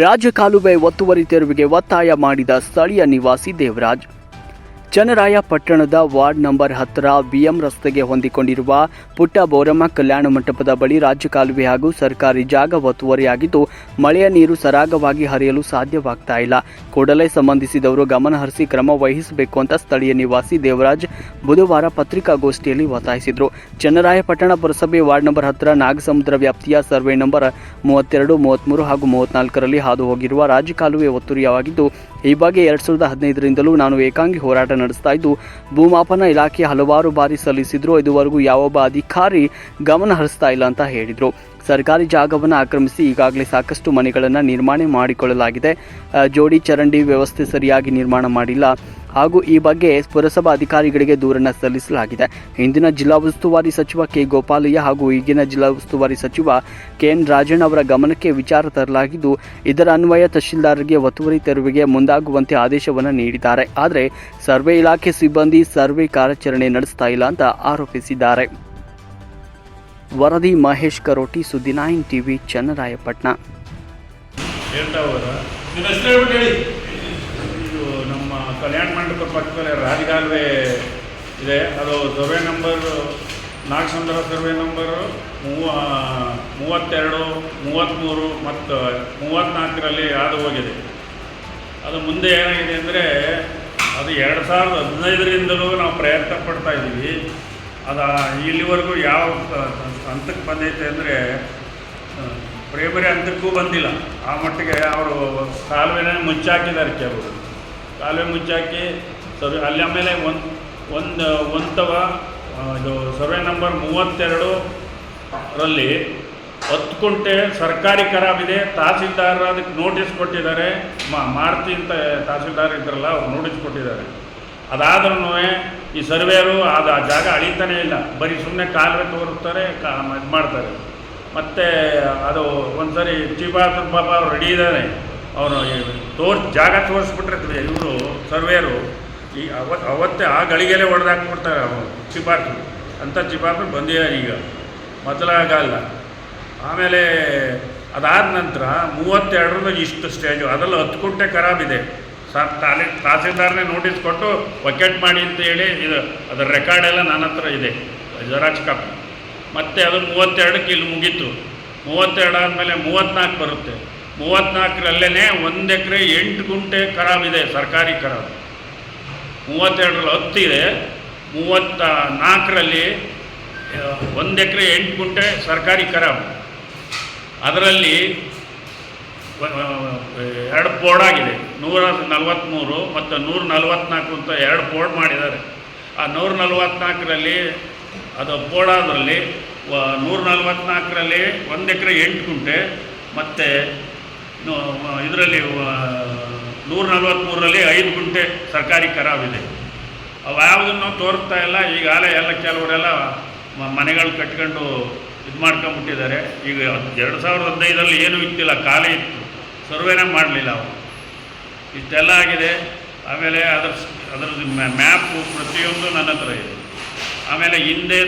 ರಾಜಕಾಲುವೆ ಒತ್ತುವರಿ ತೆರವಿಗೆ ಒತ್ತಾಯ ಮಾಡಿದ ಸ್ಥಳೀಯ ನಿವಾಸಿ ದೇವರಾಜ್. ಚನ್ನರಾಯಪಟ್ಟಣದ ವಾರ್ಡ್ ನಂಬರ್ 10ರ ಬಿಎಂ ರಸ್ತೆಗೆ ಹೊಂದಿಕೊಂಡಿರುವ ಪುಟ್ಟ ಬೋರಮ್ಮ ಕಲ್ಯಾಣ ಮಂಟಪದ ಬಳಿ ರಾಜಕಾಲುವೆ ಹಾಗೂ ಸರ್ಕಾರಿ ಜಾಗ ಒತ್ತುವರಿಯಾಗಿದ್ದು ಮಳೆಯ ನೀರು ಸರಾಗವಾಗಿ ಹರಿಯಲು ಸಾಧ್ಯವಾಗ್ತಾ ಇಲ್ಲ. ಕೂಡಲೇ ಸಂಬಂಧಿಸಿದವರು ಗಮನಹರಿಸಿ ಕ್ರಮ ವಹಿಸಬೇಕು ಅಂತ ಸ್ಥಳೀಯ ನಿವಾಸಿ ದೇವರಾಜ್ ಬುಧವಾರ ಪತ್ರಿಕಾಗೋಷ್ಠಿಯಲ್ಲಿ ಒತ್ತಾಯಿಸಿದರು. ಚನ್ನರಾಯಪಟ್ಟಣ ಪುರಸಭೆ ವಾರ್ಡ್ ನಂಬರ್ 10ರ ನಾಗಸಮುದ್ರ ವ್ಯಾಪ್ತಿಯ ಸರ್ವೆ ನಂಬರ್ 32, 33 ಹಾಗೂ 34ರಲ್ಲಿ ಹಾದು ಹೋಗಿರುವ ರಾಜಕಾಲುವೆ ಒತ್ತುವರಿಯಾಗಿದ್ದು ಈ ಬಗ್ಗೆ 2015ರಿಂದಲೂ ನಾನು ಏಕಾಂಗಿ ಹೋರಾಟ ನಡೆಸ್ತಾ ಇದ್ದು ಭೂಮಾಪನ ಇಲಾಖೆ ಹಲವಾರು ಬಾರಿ ಸಲ್ಲಿಸಿದ್ರು. ಇದುವರೆಗೂ ಯಾವೊಬ್ಬ ಅಧಿಕಾರಿ ಗಮನ ಹರಿಸ್ತಾ ಇಲ್ಲ ಅಂತ ಹೇಳಿದರು. ಸರ್ಕಾರಿ ಜಾಗವನ್ನು ಆಕ್ರಮಿಸಿ ಈಗಾಗಲೇ ಸಾಕಷ್ಟು ಮನೆಗಳನ್ನು ನಿರ್ಮಾಣ ಮಾಡಿಕೊಳ್ಳಲಾಗಿದೆ. ಜೋಡಿ ಚರಂಡಿ ವ್ಯವಸ್ಥೆ ಸರಿಯಾಗಿ ನಿರ್ಮಾಣ ಮಾಡಿಲ್ಲ ಹಾಗೂ ಈ ಬಗ್ಗೆ ಪುರಸಭಾ ಅಧಿಕಾರಿಗಳಿಗೆ ದೂರನ್ನು ಸಲ್ಲಿಸಲಾಗಿದೆ. ಹಿಂದಿನ ಜಿಲ್ಲಾ ಉಸ್ತುವಾರಿ ಸಚಿವ ಕೆ ಗೋಪಾಲಯ್ಯ ಹಾಗೂ ಈಗಿನ ಜಿಲ್ಲಾ ಉಸ್ತುವಾರಿ ಸಚಿವ ಕೆಎನ್ ರಾಜಣ್ಣ ಅವರ ಗಮನಕ್ಕೆ ವಿಚಾರ ತರಲಾಗಿದ್ದು ಇದರ ಅನ್ವಯ ತಹಶೀಲ್ದಾರ್ಗೆ ಒತ್ತುವರಿ ತೆರವಿಗೆ ಮುಂದಾಗುವಂತೆ ಆದೇಶವನ್ನು ನೀಡಿದ್ದಾರೆ. ಆದರೆ ಸರ್ವೆ ಇಲಾಖೆ ಸಿಬ್ಬಂದಿ ಸರ್ವೆ ಕಾರ್ಯಾಚರಣೆ ನಡೆಸ್ತಾ ಇಲ್ಲ ಅಂತ ಆರೋಪಿಸಿದ್ದಾರೆ. ವರದಿ ಮಹೇಶ್ ಕರೋಟಿ, ಸುದ್ದಿ 9 ಟಿವಿ, ಚನ್ನರಾಯಪಟ್ಟಣ. ನಮ್ಮ ಕಲ್ಯಾಣ ಮಂಟಪ ಪಕ್ಕದಲ್ಲಿ ರಾಜಕಾಲುವೆ ಇದೆ. ಅದು survey number Nagasamudra survey number 32, 33 ಮತ್ತು 34ರಲ್ಲಿ ಹಾದು ಹೋಗಿದೆ. ಅದು ಮುಂದೆ ಏನಾಗಿದೆ ಅಂದರೆ ಅದು 2015ರಿಂದಲೂ ನಾವು ಪ್ರಯತ್ನ ಪಡ್ತಾ ಇದ್ದೀವಿ. ಅದು ಇಲ್ಲಿವರೆಗೂ ಯಾವ ಹಂತಕ್ಕೆ ಬಂದೈತೆ ಅಂದರೆ ಪ್ರೈಮರಿ ಹಂತಕ್ಕೂ ಬಂದಿಲ್ಲ. ಆ ಮಟ್ಟಿಗೆ ಅವರು ಕಾಲುವೆನೇ ಮುಚ್ಚಾಕಿದ್ದಾರೆ. ಕೆಲವರು ಕಾಲುವೆ ಮುಚ್ಚಾಕಿ ಅಲ್ಲಿ ಆಮೇಲೆ ಒಂದವ ಇದು ಸರ್ವೆ ನಂಬರ್ 32ರಲ್ಲಿ 10 ಕುಂಟೆ ಸರ್ಕಾರಿ ಖರಾಬಿದೆ. ತಹಸೀಲ್ದಾರ್ ಅದಕ್ಕೆ ನೋಟಿಸ್ ಕೊಟ್ಟಿದ್ದಾರೆ. ಮಾರುತಿ ಅಂತ ತಹಸೀಲ್ದಾರ್ ಇದ್ರಲ್ಲ, ಅವ್ರು ನೋಟಿಸ್ ಕೊಟ್ಟಿದ್ದಾರೆ. ಅದಾದ್ರೂ ಈ ಸರ್ವೇರು ಆ ಜಾಗ ಅಳೀತಾನೇ ಇಲ್ಲ. ಬರೀ ಸುಮ್ಮನೆ ಕಾಲುವೆ ತೋರಿಸ್ತಾರೆ, ಇದು ಮಾಡ್ತಾರೆ. ಮತ್ತು ಅದು ಒಂದು ಸರಿ ಚೀಫ್ ಪಾಪ ಅವ್ರು ರೆಡಿ ಇದ್ದಾರೆ. ಅವರು ಜಾಗ ತೋರಿಸ್ಬಿಟ್ರೆ ಇವರು ಸರ್ವೇರು ಅವತ್ತೇ ಆ ಗಳಿಗೆಲೆ ಹೊಡೆದಾಕ್ಬಿಡ್ತಾರೆ. ಅವರು ಚೀಫ್ ಅಂತ ಚೀಫ್ ಬಂದಿದ್ದಾರೆ ಈಗ, ಮೊದಲಾಗಲ್ಲ. ಆಮೇಲೆ ಅದಾದ ನಂತರ 32ರಲ್ಲಿ ಇಷ್ಟು ಸ್ಟೇಜು, ಅದರಲ್ಲಿ 10 ಕುಂಟೆ ಖರಾಬಿದೆ. ತಹಸೀಲ್ದಾರ್ನೇ ನೋಟಿಸ್ ಕೊಟ್ಟು ವಕೆಟ್ ಮಾಡಿ ಅಂತ ಹೇಳಿ ಇದು ಅದರ ರೆಕಾರ್ಡ್ ಎಲ್ಲ ನನ್ನ ಹತ್ರ ಇದೆ, ಜೆರಾಕ್ಸ್ ಕಾಪಿ. ಮತ್ತು ಅದು 32ಕ್ಕೆ ಇಲ್ಲಿ ಮುಗೀತು. 32 ಆದಮೇಲೆ 34 ಬರುತ್ತೆ. 34ರಲ್ಲೇ 1 ಎಕರೆ 8 ಗುಂಟೆ ಖರಾಬಿದೆ, ಸರ್ಕಾರಿ ಖರಾಬು. 32ರಲ್ಲಿ 10 ಇದೆ. 34ರಲ್ಲಿ 1 ಎಕರೆ 8 ಗುಂಟೆ ಸರ್ಕಾರಿ ಖರಾಬು. ಅದರಲ್ಲಿ 2 ಪೋಡ್ ಆಗಿದೆ. 143 ಮತ್ತು 144 ಅಂತ 2 ಪೋಡ್ ಮಾಡಿದ್ದಾರೆ. ಆ 144ರಲ್ಲಿ ಅದು ಪೋಡಾದ್ರಲ್ಲಿ 144ರಲ್ಲಿ 1 ಎಕರೆ 8 ಗುಂಟೆ ಮತ್ತು ಇದರಲ್ಲಿ 143ರಲ್ಲಿ 5 ಗುಂಟೆ ಸರ್ಕಾರಿ ಖರಾಬಿದೆ. ಅವು ಯಾವುದನ್ನು ತೋರಿಸ್ತಾ ಇಲ್ಲ. ಈಗಾಗಲೇ ಎಲ್ಲ ಕೆಲವರೆಲ್ಲ ಮನೆಗಳು ಕಟ್ಕೊಂಡು ಇದು ಮಾಡ್ಕೊಂಬಿಟ್ಟಿದ್ದಾರೆ. ಈಗ 2015ರಲ್ಲಿ ಏನೂ ಇತ್ತಿಲ್ಲ, ಖಾಲಿ ಇತ್ತು, ಸರ್ವೇನೇ ಮಾಡಲಿಲ್ಲ ಅವರು. ಇಷ್ಟೆಲ್ಲ ಆಗಿದೆ. ಆಮೇಲೆ ಅದರದ್ದು ಮ್ಯಾಪು ಪ್ರತಿಯೊಂದು ನನ್ನ ಹತ್ರ ಇದೆ. ಆಮೇಲೆ ಹಿಂದೆ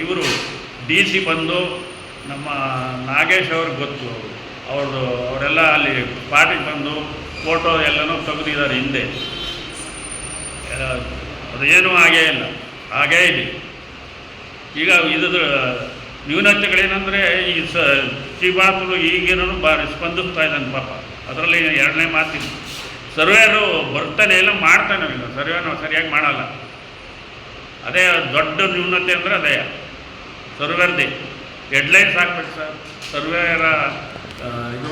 ಇವರು DC ಬಂದು ನಮ್ಮ ನಾಗೇಶ್ ಅವ್ರಿಗೆ ಗೊತ್ತು, ಅವರೆಲ್ಲ ಅಲ್ಲಿ ಪಾರ್ಟಿಗೆ ಬಂದು ಫೋಟೋ ಎಲ್ಲನೂ ತೆಗೆದಿದ್ದಾರೆ ಹಿಂದೆ. ಅದೇನೂ ಆಗೇ ಇಲ್ಲ, ಹಾಗೇ ಇದೆ. ಈಗ ಇದ್ರ ನ್ಯೂನತೆಗಳೇನೆಂದರೆ ಈ ಚೀಫಾತರು ಈಗೇನೂ ಸ್ಪಂದಿಸ್ತಾ ಇದ್ದಾನೆ ಪಾಪ. ಅದರಲ್ಲಿ 2ನೇ ಮಾತಿಲ್ಲ. ಸರ್ವೇರು ಬರ್ತಾನೆ ಇಲ್ಲ, ಮಾಡ್ತಾನೆ ಇಲ್ಲ. ಸರ್ವೇ ನಾವು ಸರಿಯಾಗಿ ಮಾಡಲ್ಲ. ಅದೇ ದೊಡ್ಡ ನ್ಯೂನತೆ ಅಂದರೆ ಅದೇ ಸರ್ವೇರ್ದೇ ಹೆಡ್ಲೈನ್ಸ್ ಹಾಕ್ಬೇಕು ಸರ್. ಸರ್ವೇರ ಇದು